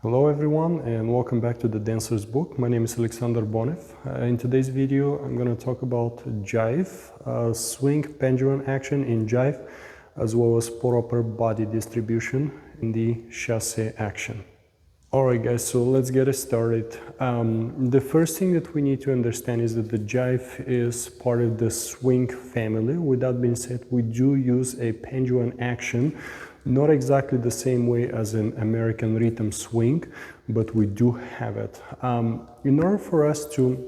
Hello everyone and welcome back to the Dancer's Book. My name is Aleksandar Bonev. In today's video I'm going to talk about Jive, swing pendulum action in Jive, as well as proper body distribution in the Chasse action. Alright guys, so let's get it started. The first thing that we need to understand is that the Jive is part of the swing family. With that being said, we do use a pendulum action, not exactly the same way as an American rhythm swing, but we do have it. In order for us to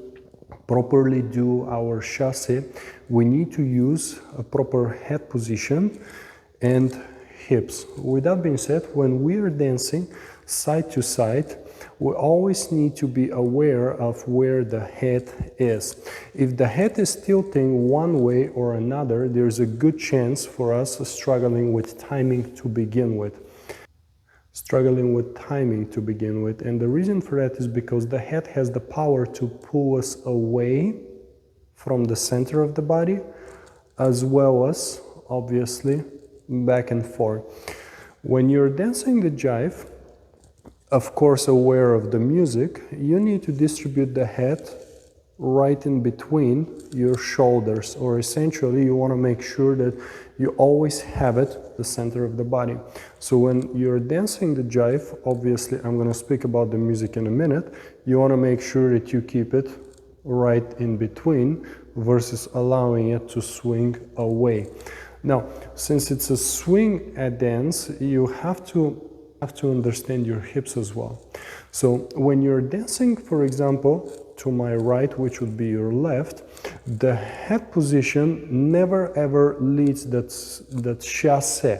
properly do our chasse, we need to use a proper head position and hips. With that being said, when we are dancing side to side, we always need to be aware of where the head is. If the head is tilting one way or another, there's a good chance for us struggling with timing to begin with. And the reason for that is because the head has the power to pull us away from the center of the body, as well as, obviously, back and forth. When you're dancing the Jive, of course aware of the music, you need to distribute the head right in between your shoulders, or essentially you want to make sure that you always have it the center of the body. So when you're dancing the Jive, obviously I'm going to speak about the music in a minute, you want to make sure that you keep it right in between versus allowing it to swing away. Now, since it's a swing dance, you have to understand your hips as well. So when you're dancing, for example, to my right, which would be your left, the head position never ever leads that chasse.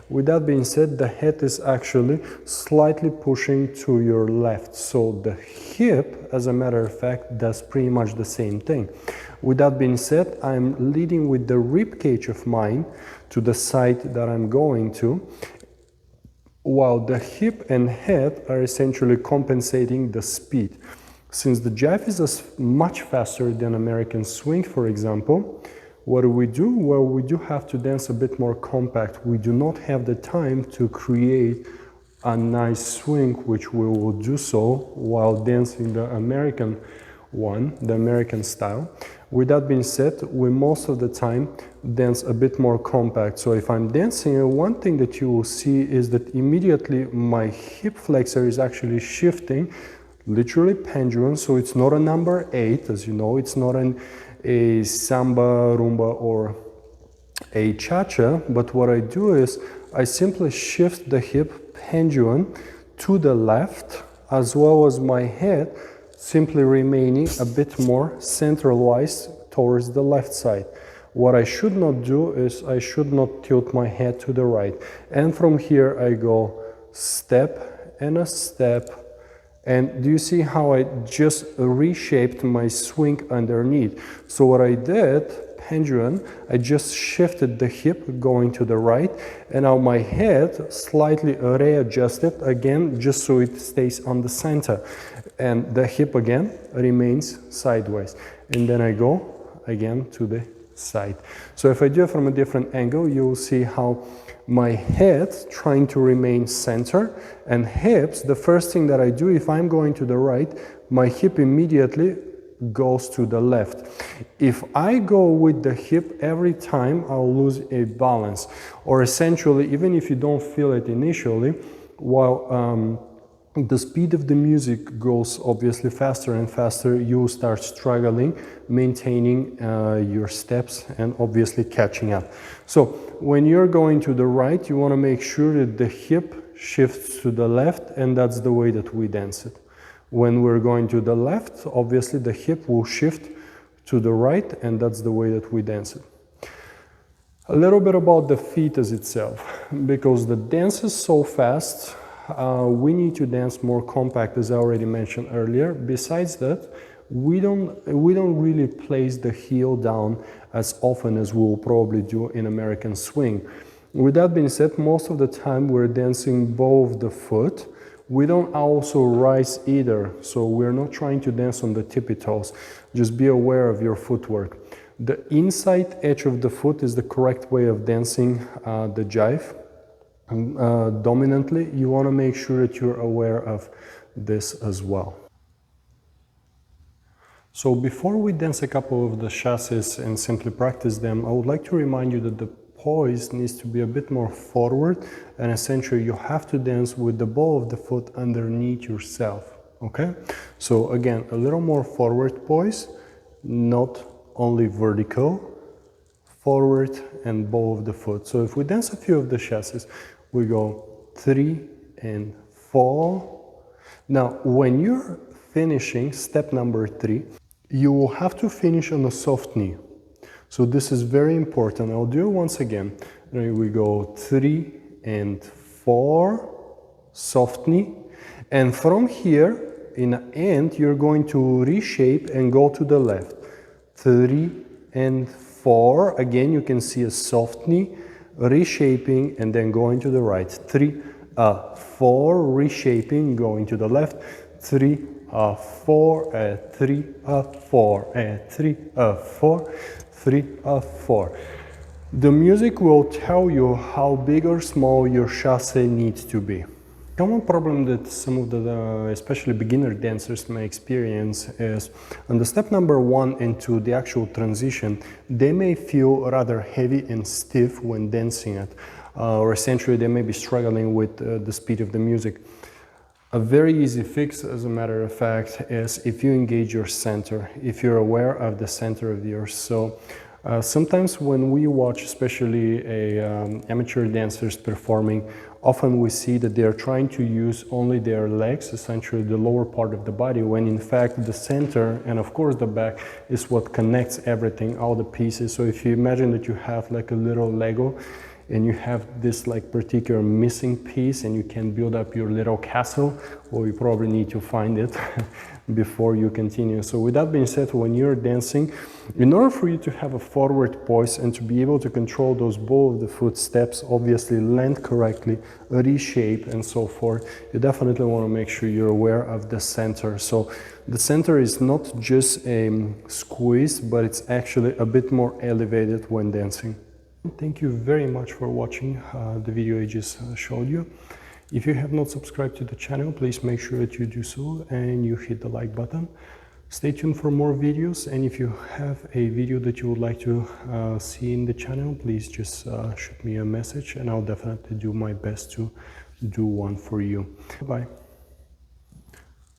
With that being said, the head is actually slightly pushing to your left. So the hip, as a matter of fact, does pretty much the same thing. With that being said, I'm leading with the rib cage of mine to the side that I'm going to, while the hip and head are essentially compensating the speed. Since the Jive is much faster than American swing, for example, what do we do? Well, we do have to dance a bit more compact. We do not have the time to create a nice swing, which we will do so while dancing the American one, the American style. With that being said, we most of the time dance a bit more compact. So if I'm dancing, one thing that you will see is that immediately my hip flexor is actually shifting, literally pendulum. So it's not a number 8, as you know, it's not a samba, rumba, or a cha-cha, but what I do is I simply shift the hip pendulum to the left, as well as my head simply remaining a bit more centralized towards the left side. What I should not do is I should not tilt my head to the right. And from here I go step and a step. And do you see how I just reshaped my swing underneath? So what I did, pendulum, I just shifted the hip going to the right, and now my head slightly readjusted again just so it stays on the center, and the hip again remains sideways, and then I go again to the side. So if I do it from a different angle, you will see how my head trying to remain center, and hips, the first thing that I do, if I'm going to the right, my hip immediately goes to the left. If I go with the hip every time, I'll lose a balance. Or essentially, even if you don't feel it initially, while the speed of the music goes obviously faster and faster, you start struggling maintaining your steps and obviously catching up. So when you're going to the right, you want to make sure that the hip shifts to the left, and that's the way that we dance it. When we're going to the left, obviously the hip will shift to the right, and that's the way that we dance it. A little bit about the feet as itself, because the dance is so fast, we need to dance more compact, as I already mentioned earlier. Besides that, we don't really place the heel down as often as we will probably do in American swing. With that being said, most of the time we're dancing both the foot. We don't also rise either, so we're not trying to dance on the tippy toes. Just be aware of your footwork. The inside edge of the foot is the correct way of dancing the Jive. dominantly, you want to make sure that you're aware of this as well. So before we dance a couple of the chasses and simply practice them, I would like to remind you that the poise needs to be a bit more forward, and essentially you have to dance with the ball of the foot underneath yourself, okay? So again, a little more forward poise, not only vertical, forward and ball of the foot. So if we dance a few of the chasses, we go 3 and 4. Now, when you're finishing step number 3, you will have to finish on a soft knee. So this is very important. I'll do it once again. We go 3 and 4, soft knee. And from here, in the end, you're going to reshape and go to the left. 3 and 4. Again, you can see a soft knee, reshaping, and then going to the right. 3, 4, reshaping, going to the left. 3, 4, 3, 4, 3, 4, 3, 4. The music will tell you how big or small your chasse needs to be. Common problem that some of the especially beginner dancers may experience is on the step number 1 and 2, the actual transition, they may feel rather heavy and stiff when dancing it, or essentially they may be struggling with the speed of the music. A very easy fix, as a matter of fact, is if you engage your center, if you're aware of the center of yours. So sometimes when we watch, especially amateur dancers performing, often we see that they are trying to use only their legs, essentially the lower part of the body, when in fact the center and of course the back is what connects everything, all the pieces. So if you imagine that you have like a little Lego, and you have this like particular missing piece and you can build up your little castle, well, you probably need to find it before you continue. So with that being said, when you're dancing, in order for you to have a forward poise and to be able to control those ball of the foot steps, obviously land correctly, reshape and so forth, you definitely want to make sure you're aware of the center. So the center is not just a squeeze, but it's actually a bit more elevated when dancing. Thank you very much for watching the video I just showed you. If you have not subscribed to the channel, please make sure that you do so and you hit the like button. Stay tuned for more videos, and if you have a video that you would like to see in the channel, please just shoot me a message and I'll definitely do my best to do one for you. Bye.